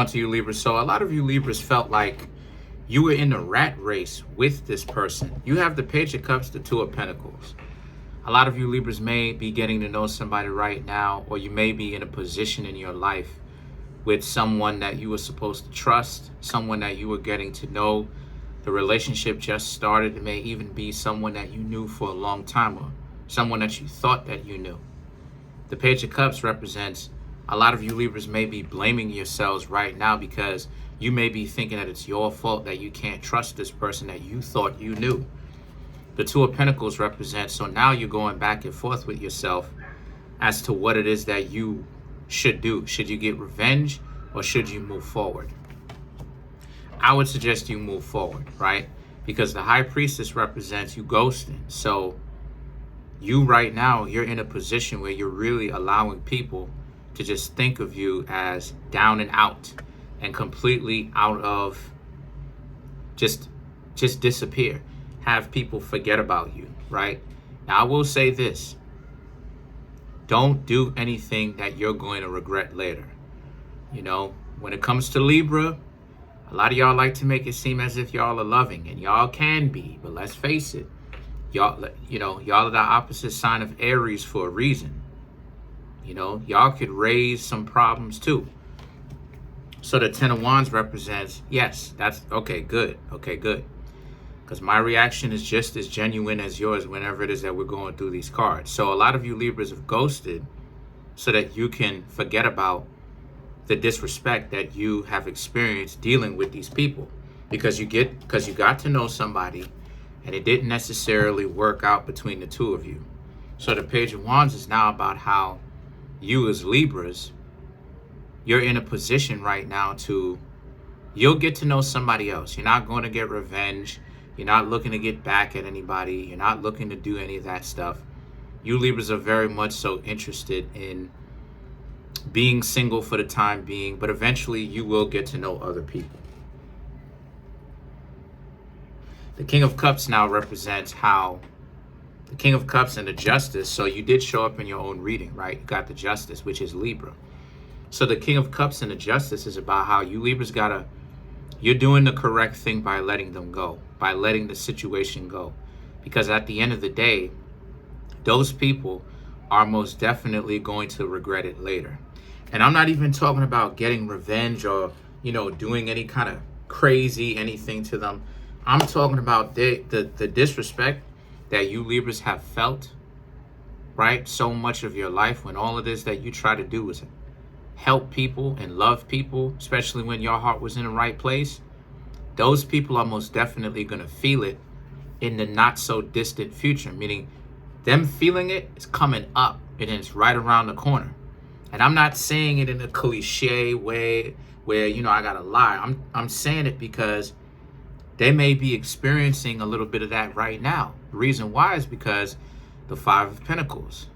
On to you Libras. So a lot of you Libras felt like you were in a rat race with this person. You have the Page of Cups, the Two of Pentacles. A lot of you Libras may be getting to know somebody right now, or you may be in a position in your life with someone that you were supposed to trust, someone that you were getting to know. The relationship just started. It may even be someone that you knew for a long time, or someone that you thought that you knew. The Page of Cups represents a lot of you Libras may be blaming yourselves right now because you may be thinking that it's your fault that you can't trust this person that you thought you knew. The Two of Pentacles represents, so now you're going back and forth with yourself as to what it is that you should do. Should you get revenge or should you move forward? I would suggest you move forward, right? Because the High Priestess represents you ghosting. So you right now, you're in a position where you're really allowing people to just think of you as down and out and completely out of, just disappear. Have people forget about you, right? Now I will say this. Don't do anything that you're going to regret later. You know, when it comes to Libra, a lot of y'all like to make it seem as if y'all are loving, and y'all can be, but let's face it. Y'all, y'all are the opposite sign of Aries for a reason. You know, y'all could raise some problems too. So the Ten of Wands represents, yes, that's okay, good. Okay, good. Because my reaction is just as genuine as yours whenever it is that we're going through these cards. So a lot of you Libras have ghosted so that you can forget about the disrespect that you have experienced dealing with these people. Because you got to know somebody and it didn't necessarily work out between the two of you. So the Page of Wands is now about how you as Libras, you're in a position right now to, you'll get to know somebody else. You're not going to get revenge. You're not looking to get back at anybody. You're not looking to do any of that stuff. You Libras are very much so interested in being single for the time being, but eventually you will get to know other people. The King of Cups now represents how the King of Cups and the Justice, so you did show up in your own reading, right? You got the Justice, which is Libra. So the King of Cups and the Justice is about how you Libras you're doing the correct thing by letting them go, by letting the situation go. Because at the end of the day, those people are most definitely going to regret it later. And I'm not even talking about getting revenge or, doing any kind of crazy anything to them. I'm talking about the disrespect that you Libras have felt, right? So much of your life when all it is that you try to do is help people and love people, especially when your heart was in the right place. Those people are most definitely going to feel it in the not so distant future, meaning them feeling it is coming up and it's right around the corner. And I'm not saying it in a cliche way where, I got to lie. I'm saying it because they may be experiencing a little bit of that right now. The reason why is because the Five of Pentacles.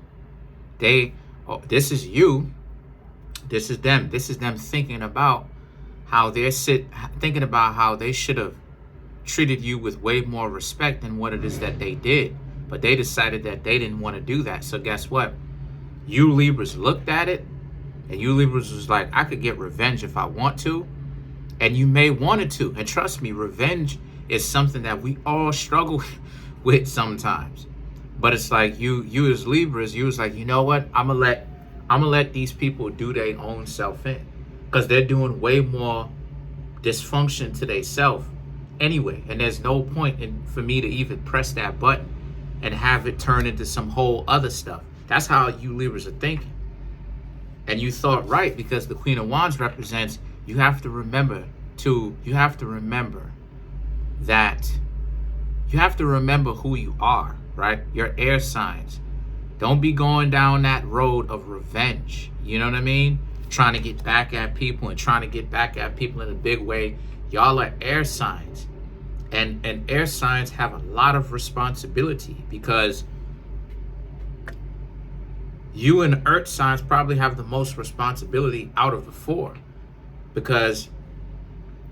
This is you. This is them. This is them thinking about how they should have treated you with way more respect than what it is that they did. But they decided that they didn't want to do that. So guess what? You Libras looked at it, and you Libras was like, I could get revenge if I want to. And you may want it to. And trust me, revenge is something that we all struggle with sometimes. But it's like you as Libras, you was like, you know what? I'm gonna let these people do their own self in. Because they're doing way more dysfunction to their self anyway. And there's no point for me to even press that button and have it turn into some whole other stuff. That's how you Libras are thinking. And you thought right, because the Queen of Wands represents, you have to remember who you are, right? Your air signs. Don't be going down that road of revenge. You know what I mean? Trying to get back at people and trying to get back at people in a big way. Y'all are air signs. And air signs have a lot of responsibility because you and earth signs probably have the most responsibility out of the four, because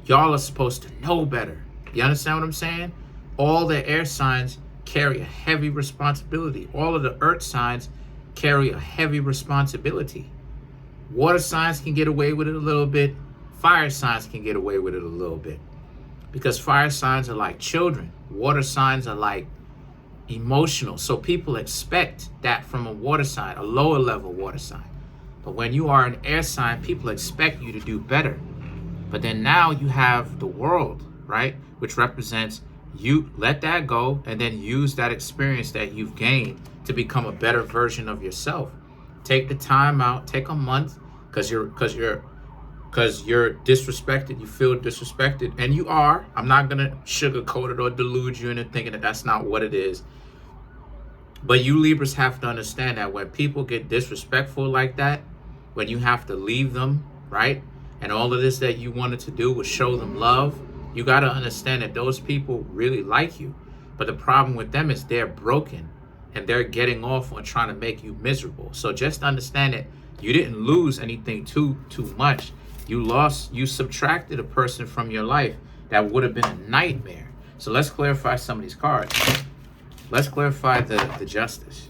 y'all are supposed to know better. You understand what I'm saying? All the air signs carry a heavy responsibility. All of the earth signs carry a heavy responsibility. Water signs can get away with it a little bit. Fire signs can get away with it a little bit because fire signs are like children. Water signs are like emotional. So people expect that from a water sign, a lower level water sign. But when you are an air sign, people expect you to do better. But then now you have the world, right? Which represents you let that go and then use that experience that you've gained to become a better version of yourself. Take the time out, take a month, because you're disrespected, you feel disrespected, and you are. I'm not gonna sugarcoat it or delude you into thinking that that's not what it is. But you Libras have to understand that when people get disrespectful like that, when you have to leave them, right? And all of this that you wanted to do was show them love, you got to understand that those people really like you. But the problem with them is they're broken and they're getting off on trying to make you miserable. So just understand that you didn't lose anything too much. You subtracted a person from your life that would have been a nightmare. So let's clarify some of these cards. Let's clarify the justice.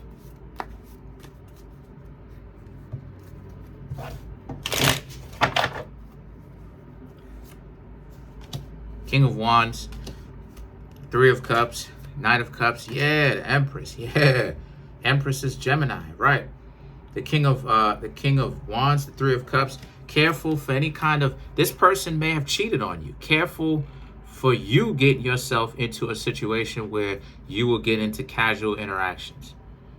King of Wands, Three of Cups, Knight of Cups, yeah, the Empress, yeah. Empress is Gemini, right? The King of Wands, the Three of Cups. Careful for any kind of, this person may have cheated on you. Careful for you get yourself into a situation where you will get into casual interactions.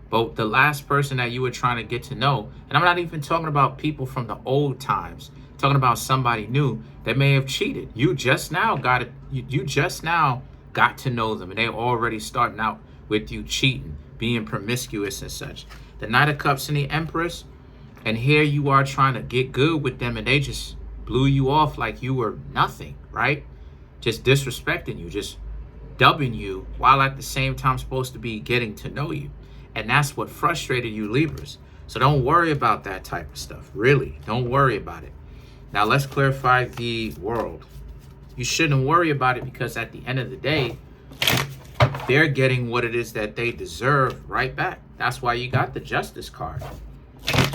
But the last person that you were trying to get to know, and I'm not even talking about people from the old times, I'm talking about somebody new that may have cheated. You just now got it. You just now got to know them, and they're already starting out with you cheating, being promiscuous and such. The Knight of Cups and the Empress, and here you are trying to get good with them, and they just blew you off like you were nothing, right? Just disrespecting you, just dubbing you, while at the same time supposed to be getting to know you. And that's what frustrated you Libras. So don't worry about that type of stuff. Really, don't worry about it. Now let's clarify the world. You shouldn't worry about it because at the end of the day, they're getting what it is that they deserve right back. That's why you got the Justice card.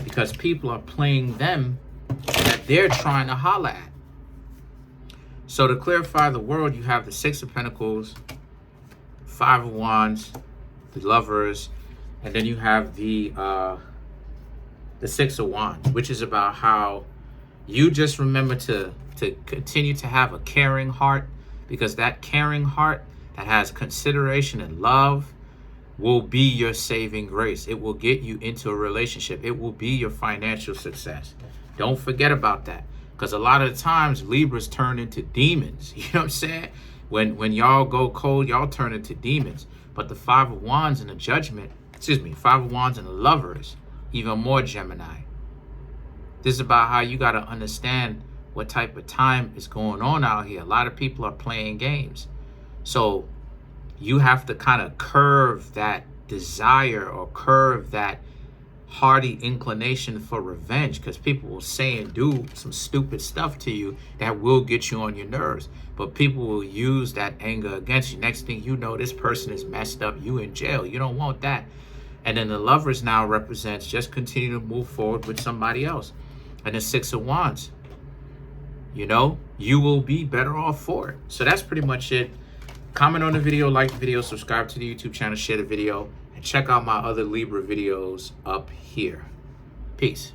Because people are playing them that they're trying to holler at. So to clarify the world, you have the Six of Pentacles, Five of Wands, the Lovers, and then you have the Six of Wands, which is about how you just remember to continue to have a caring heart, because that caring heart that has consideration and love will be your saving grace. It will get you into a relationship. It will be your financial success. Don't forget about that, because a lot of the times Libras turn into demons. You know what I'm saying? When y'all go cold, y'all turn into demons. But the Five of Wands and the Judgment, Five of Wands and the Lovers, even more Gemini. This is about how you got to understand what type of time is going on out here. A lot of people are playing games. So you have to kind of curve that desire or curve that hearty inclination for revenge, because people will say and do some stupid stuff to you that will get you on your nerves. But people will use that anger against you. Next thing you know, this person is messed up. You in jail. You don't want that. And then the Lovers now represents just continue to move forward with somebody else. And the Six of Wands, you know, you will be better off for it. So that's pretty much it. Comment on the video, like the video, subscribe to the YouTube channel, share the video, and check out my other Libra videos up here. Peace.